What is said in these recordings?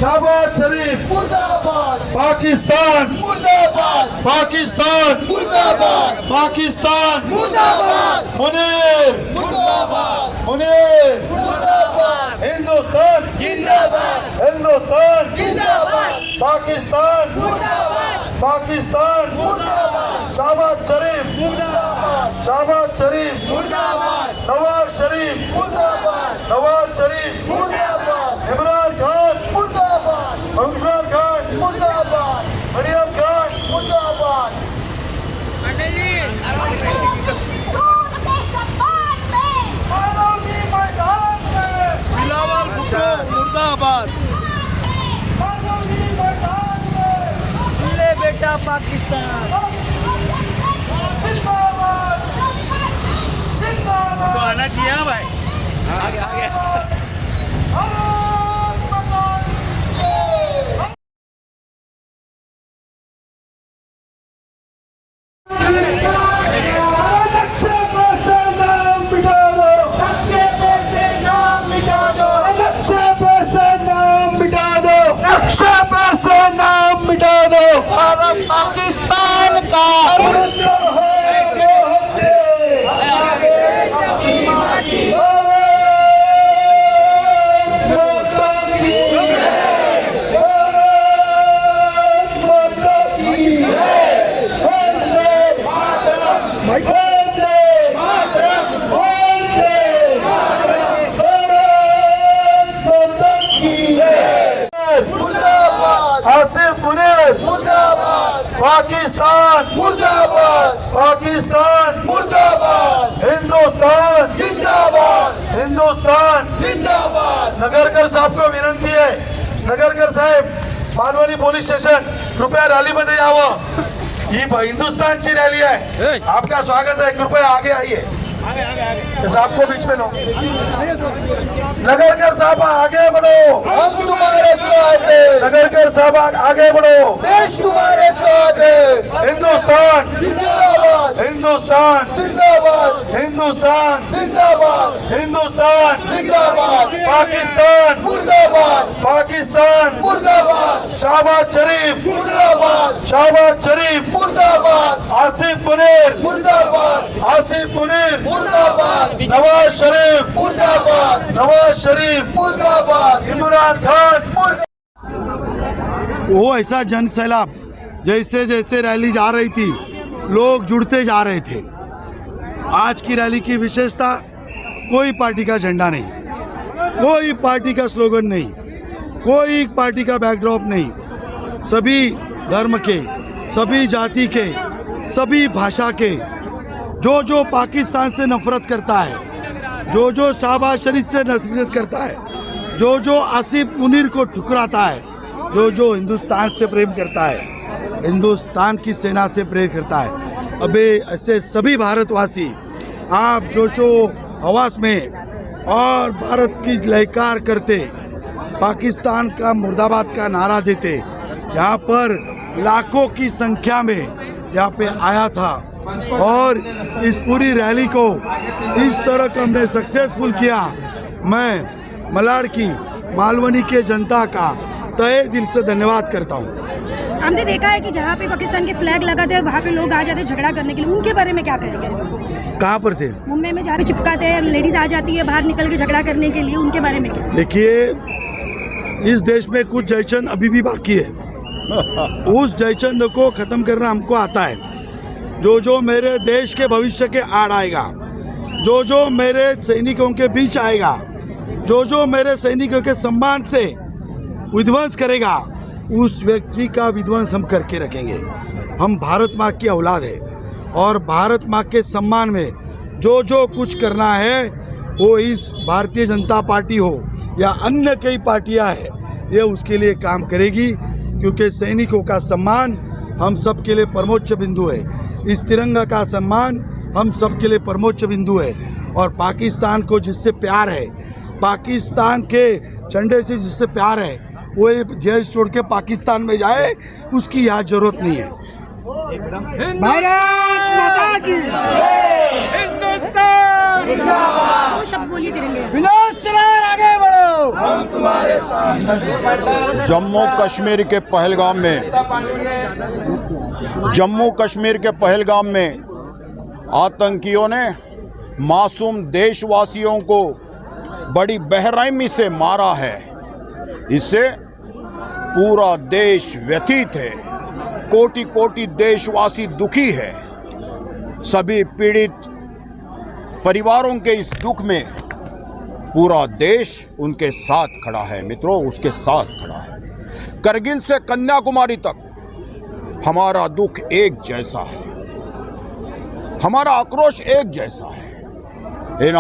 शहबाज शरीफ मुर्दाबाद, पाकिस्तान मुर्दाबाद, पाकिस्तान मुर्दाबाद, पाकिस्तान मुर्दाबाद, मुनीर मुर्दाबाद, मुनीर मुर्दाबाद, हिंदुस्तान जिंदाबाद, हिंदुस्तान जिंदाबाद, पाकिस्तान मुर्दाबाद, पाकिस्तान मुर्दाबाद, शहबाज शरीफ मुर्दाबाद, शहबाज शरीफ मुर्दाबाद, नवाज शरीफ मुर्दाबाद, नवाज शरीफ मुर्दाबाद, इमरान खान मुर्दाबाद, इमरान खान मुर्दाबाद, मरियम खान मुर्दाबाद। मुर्दाबाद ले बेटा पाकिस्तान तो आना चाहिए ना भाई आगे आगे पाकिस्तान का आसिफ मुनीर मुर्दाबाद, पाकिस्तान मुर्दाबाद, पाकिस्तान मुर्दाबाद, हिंदुस्तान जिंदाबाद, हिंदुस्तान जिंदाबाद। नगरकर साहब को विनंती आहे, नगरकर साहेब मानवली पोलीस स्टेशन कृपया रॅलीमध्ये यावं. ही हिंदुस्तानची रॅली आहे. आपका स्वागत है, कृपया आगे आइए. इस आपको बीच में लो. नगरकर साहब आगे बढ़ो. हम तुम्हारे साथ हैं, नगरकर साहब आगे बढ़ो. देश तुम्हारे साथ है। हिंदुस्तान जिंदाबाद, हिंदुस्तान जिंदाबाद, हिंदुस्तान जिंदाबाद, हिंदुस्तान जिंदाबाद, पाकिस्तान मुर्दाबाद, पाकिस्तान मुर्दाबाद, शहबाज शरीफ मुर्दाबाद, शहबाज शरीफ मुर्दाबाद, आसिफ मुनीर मुर्दाबाद, आसिफ मुनीर मुर्दाबाद, नवाज शरीफ मुर्दाबाद, नवाज शरीफ मुर्दाबाद, इमरान खान. वो ऐसा जन सैलाब जैसे जैसे रैली जा रही थी लोग जुड़ते जा रहे थे. आज की रैली की विशेषता कोई पार्टी का झंडा नहीं, कोई पार्टी का स्लोगन नहीं, कोई पार्टी का बैकड्रॉप नहीं. सभी धर्म के, सभी जाति के, सभी भाषा के, जो पाकिस्तान से नफरत करता है, जो शहबाज शरीफ से नफरत करता है, जो आसिफ मुनीर को ठुकराता है, जो हिंदुस्तान से प्रेम करता है, हिंदुस्तान की सेना से प्रेम करता है. अबे ऐसे सभी भारतवासी आप जोशो हवास में और भारत की ललकार करते, पाकिस्तान का मुर्दाबाद का नारा देते. यहाँ पर लाखों की संख्या में यहाँ पे आया था और इस पूरी रैली को इस तरह का हमने सक्सेसफुल किया. मैं मलाड की मालवनी के जनता का तहे दिल से धन्यवाद करता हूँ. हमने देखा है कि जहाँ पे पाकिस्तान के फ्लैग लगाते हैं वहाँ पे लोग आ जाते हैं झगड़ा करने के लिए, उनके बारे में क्या कहेंगे? इसमें कहाँ पर थे? मुंबई में जहाँ पे चिपकाते हैं लेडीज आ जाती है बाहर निकल के झगड़ा करने के लिए, उनके बारे में क्या? देखिए, इस देश में कुछ जयचंद अभी भी बाकी है. उस जयचंद को ख़त्म करना हमको आता है. जो मेरे देश के भविष्य के आड़ आएगा, जो मेरे सैनिकों के बीच आएगा, जो मेरे सैनिकों के सम्मान से विध्वंस करेगा, उस व्यक्ति का विध्वंस हम करके रखेंगे. हम भारत माँ की औलाद है और भारत माँ के सम्मान में जो कुछ करना है वो इस भारतीय जनता पार्टी हो या अन्य कई पार्टियां हैं, ये उसके लिए काम करेगी. क्योंकि सैनिकों का सम्मान हम सब के लिए परमोच्च बिंदु है. इस तिरंगा का सम्मान हम सब के लिए परमोच्च बिंदु है. और पाकिस्तान को जिससे प्यार है, पाकिस्तान के झंडे से जिससे प्यार है, वो देश छोड़ के पाकिस्तान में जाए, उसकी यहाँ जरूरत नहीं है. भारत माता की हिंदुस्तान दो शब्द बोलिए तिरंगे. विनाश चलाओ आगे बढ़ो। हम तुम्हारे साथ। जम्मू कश्मीर के पहलगाम में आतंकियों ने मासूम देशवासियों को बड़ी बेरहमी से मारा है। इससे पूरा देश व्यथित है, कोटि कोटि देशवासी दुखी है। सभी पीड़ित परिवारों के इस दुख में पूरा देश उनके साथ खड़ा है। मित्रों, उसके साथ खड़ा है। करगिल से कन्याकुमारी तक हमारा दुख एक जैसा है, हमारा आक्रोश एक जैसा है। इन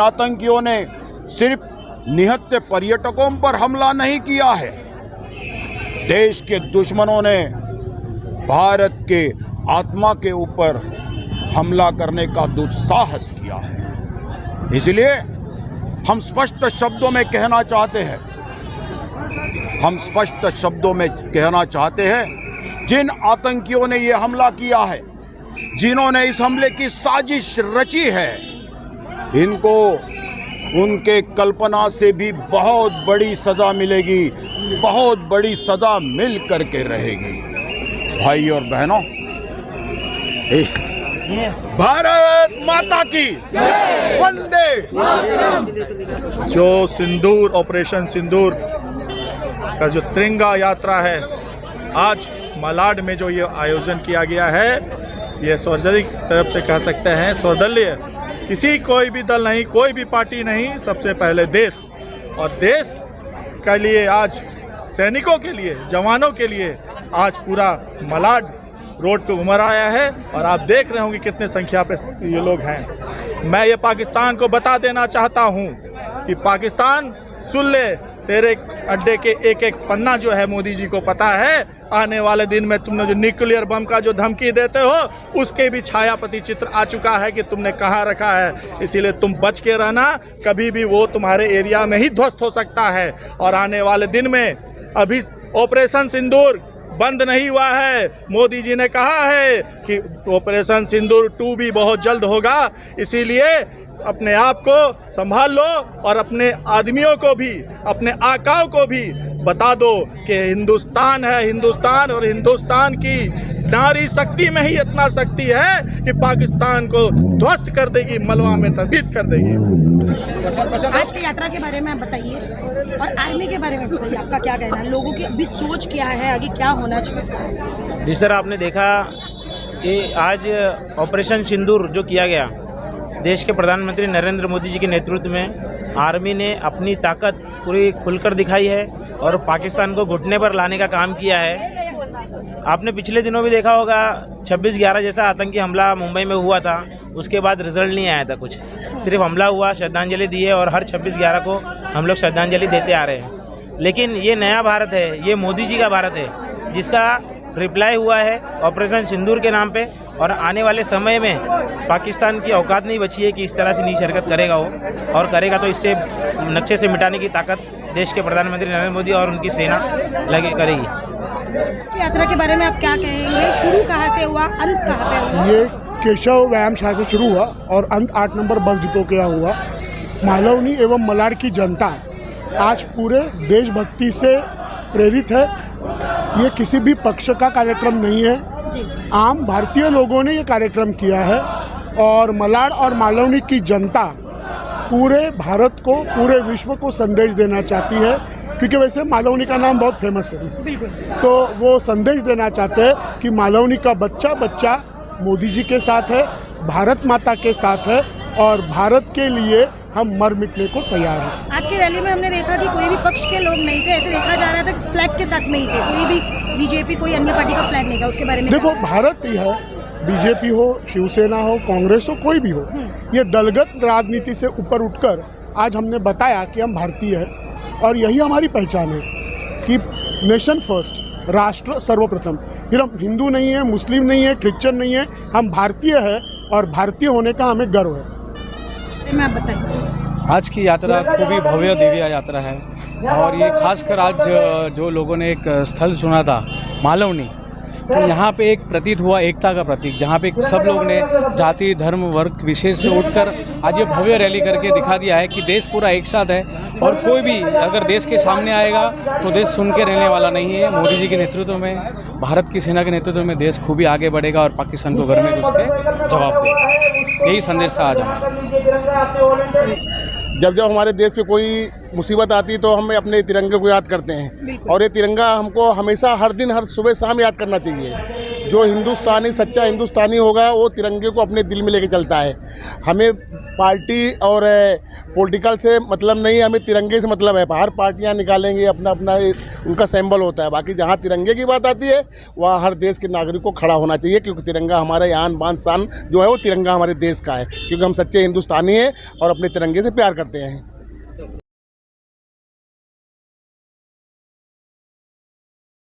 आतंकियों ने सिर्फ निहत्थे पर्यटकों पर हमला नहीं किया है, देश के दुश्मनों ने भारत के आत्मा के ऊपर हमला करने का दुस्साहस किया है। इसलिए हम स्पष्ट शब्दों में कहना चाहते हैं, जिन आतंकियों ने ये हमला किया है, जिन्होंने इस हमले की साजिश रची है, इनको उनके कल्पना से भी बहुत बड़ी सजा मिलेगी, बहुत बड़ी सजा मिल करके रहेगी। भाई और बहनों, भारत माता की वंदे। जो सिंदूर, ऑपरेशन सिंदूर का जो तिरंगा यात्रा है, आज मलाड में जो ये आयोजन किया गया है, ये सार्वजनिक तरफ से कह सकते हैं सर्वदलीय, किसी कोई भी दल नहीं, कोई भी पार्टी नहीं, सबसे पहले देश और देश के लिए, आज सैनिकों के लिए, जवानों के लिए आज पूरा मलाड रोड पे उमड़ आया है। और आप देख रहे होंगे कितने संख्या पे ये लोग हैं। मैं ये पाकिस्तान को बता देना चाहता हूँ कि पाकिस्तान सुन ले, तेरे अड्डे के एक एक पन्ना जो है मोदी जी को पता है। आने वाले दिन में तुमने जो न्यूक्लियर बम का जो धमकी देते हो, उसके भी छायापति चित्र आ चुका है कि तुमने कहाँ रखा है। इसीलिए तुम बच के रहना, कभी भी वो तुम्हारे एरिया में ही ध्वस्त हो सकता है। और आने वाले दिन में अभी ऑपरेशन सिंदूर बंद नहीं हुआ है। मोदी जी ने कहा है कि ऑपरेशन सिंदूर 2 भी बहुत जल्द होगा। इसीलिए अपने आप को संभाल लो और अपने आदमियों को भी, अपने आकाओं को भी बता दो कि हिंदुस्तान है, हिंदुस्तान, और हिंदुस्तान की नारी शक्ति में ही इतना शक्ति है कि पाकिस्तान को ध्वस्त कर देगी, मलबा में तब्दील कर देगी। आज की यात्रा के बारे में आप बताइए और आर्मी के बारे में बताइए, आपका क्या कहना है? लोगों की अभी सोच क्या है, आगे क्या होना चाहिए? जिस तरह आपने देखा कि आज ऑपरेशन सिंदूर जो किया गया, देश के प्रधानमंत्री नरेंद्र मोदी जी के नेतृत्व में आर्मी ने अपनी ताकत पूरी खुलकर दिखाई है और पाकिस्तान को घुटने पर लाने का काम किया है। आपने पिछले दिनों भी देखा होगा 26/11 जैसा आतंकी हमला मुंबई में हुआ था, उसके बाद रिजल्ट नहीं आया था कुछ, सिर्फ हमला हुआ, श्रद्धांजलि दी है और हर 26/11 को हम लोग श्रद्धांजलि देते आ रहे हैं। लेकिन ये नया भारत है, ये मोदी जी का भारत है, जिसका रिप्लाई हुआ है ऑपरेशन सिंदूर के नाम पे। और आने वाले समय में पाकिस्तान की औकात नहीं बची है कि इस तरह से नीच हरकत करेगा वो, और करेगा तो इससे नक्शे से मिटाने की ताकत देश के प्रधानमंत्री नरेंद्र मोदी और उनकी सेना करेगी। यात्रा के बारे में आप क्या कहेंगे? शुरू कहाँ से हुआ, अंत कहाँ पे हुआ? ये केशव व्यायामशाला से शुरू हुआ और अंत 8 नंबर बस डिपो के यहाँ हुआ। मालवनी एवं मलाड की जनता आज पूरे देशभक्ति से प्रेरित है। ये किसी भी पक्ष का कार्यक्रम नहीं है, आम भारतीय लोगों ने ये कार्यक्रम किया है और मलाड और मालवनी की जनता पूरे भारत को, पूरे विश्व को संदेश देना चाहती है, क्योंकि वैसे मालवनी का नाम बहुत फेमस है। बिल्कुल। तो वो संदेश देना चाहते हैं कि मालवनी का बच्चा बच्चा मोदी जी के साथ है, भारत माता के साथ है और भारत के लिए हम मर मिटने को तैयार हैं। आज की रैली में हमने देखा कि कोई भी पक्ष के लोग नहीं थे, ऐसे देखा जा रहा था फ्लैग के साथ में ही थे, कोई भी बीजेपी कोई अन्य पार्टी का फ्लैग नहीं था। उसके बारे में देखो, भारत ही है, बीजेपी हो, शिवसेना हो, कांग्रेस हो, कोई भी हो, ये दलगत राजनीति से ऊपर उठकर आज हमने बताया कि हम भारतीय हैं और यही हमारी पहचान है कि नेशन फर्स्ट, राष्ट्र सर्वप्रथम। फिर हम हिंदू नहीं है, मुस्लिम नहीं है, क्रिश्चियन नहीं है, हम भारतीय हैं और भारतीय होने का हमें गर्व है। मैं आप बताइए। आज की यात्रा खूब ही भव्य दिव्य यात्रा है और ये खासकर आज जो लोगों ने एक स्थल चुना था मालवनी, तो यहाँ पे एक प्रतीत हुआ एकता का प्रतीक, जहाँ पे सब लोग ने जाति धर्म वर्ग विशेष से उठकर आज ये भव्य रैली करके दिखा दिया है कि देश पूरा एक साथ है और कोई भी अगर देश के सामने आएगा तो देश सुन के रहने वाला नहीं है। मोदी जी के नेतृत्व में, भारत की सेना के नेतृत्व में देश खूब ही आगे बढ़ेगा और पाकिस्तान को घर में घुस के जवाब देगा। यही संदेश था आज हमारा। जब जब हमारे देश पे कोई मुसीबत आती है तो हम अपने तिरंगे को याद करते हैं और ये तिरंगा हमको हमेशा हर दिन हर सुबह शाम याद करना चाहिए। जो हिंदुस्तानी सच्चा हिंदुस्तानी होगा वो तिरंगे को अपने दिल में लेके चलता है। हमें पार्टी और पॉलिटिकल से मतलब नहीं, हमें तिरंगे से मतलब है। हर पार्टियां निकालेंगे अपना अपना उनका सिंबल होता है, बाकी जहां तिरंगे की बात आती है वहाँ हर देश के नागरिक को खड़ा होना चाहिए, क्योंकि तिरंगा हमारा आन बान शान जो है वो तिरंगा हमारे देश का है, क्योंकि हम सच्चे हिंदुस्तानी हैं और अपने तिरंगे से प्यार करते हैं।